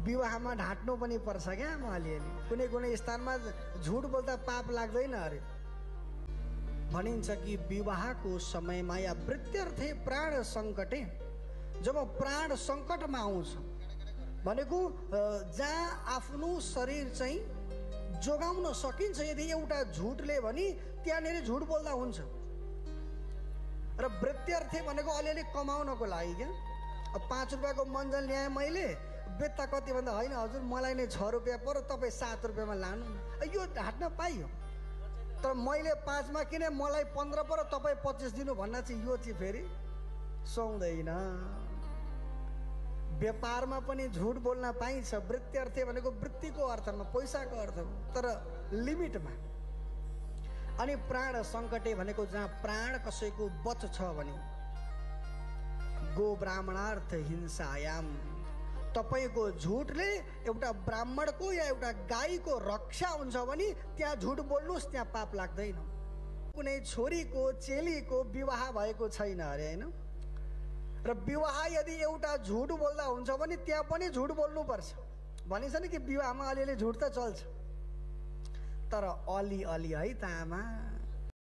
विवाहमा ढाँट्नु पनि पर्छ क्या म अलिअलि। कुनै कुनै स्थानमा झुट बोल्दा पाप लाग्दैन अरे। भनिन्छ कि विवाहको समयमा या वृत्त्यर्थे प्राण सङ्कटे, जब प्राण सङ्कटमा आउँछ भनेको जहाँ आफ्नो शरीर चाहिँ जोगाउन सकिन्छ यदि एउटा झुटले भने त्यहाँनिर झुट बोल्दा हुन्छ। र वृत्त्यर्थे भनेको अलिअलि कमाउनको लागि क्या। अब 5 रुपियाँको मन्जल ल्याएँ मैले, बेच्दा कति भन्दा होइन हजुर मलाई नै 6 रुपियाँ पर्यो, तपाईँ 7 रुपियाँमा लानु। यो ढाँट्न पाइयो। तर मैले 5 मा किने मलाई 15 पर्यो, तपाईँ 25 दिनु भन्न चाहिँ यो चाहिँ फेरि सुहाउँदैन। व्यापारमा पनि झुट बोल्न पाइन्छ। वृत्त्यर्थे भनेको वृत्तिको अर्थमा, पैसाको अर्थमा, तर लिमिटमा। अनि प्राण सङ्कटे भनेको जहाँ प्राण कसैको बच्छ भने, गो ब्राह्मणार्थ हिंसायाम, तपाईको झुटले एउटा ब्राह्मणको या एउटा गाईको रक्षा हुन्छ भने त्यहाँ झुट बोल्नुहोस्, त्यहाँ पाप लाग्दैन। कुनै छोरीको चेलीको विवाह भएको छैन अरे होइन। र विवाह यदि एउटा झुट बोल्दा हुन्छ भने त्यहाँ पनि झुट बोल्नुपर्छ। भनिन्छ नि कि विवाहमा अलिअलि झुट त चल्छ, तर अलि अलि है त आमा।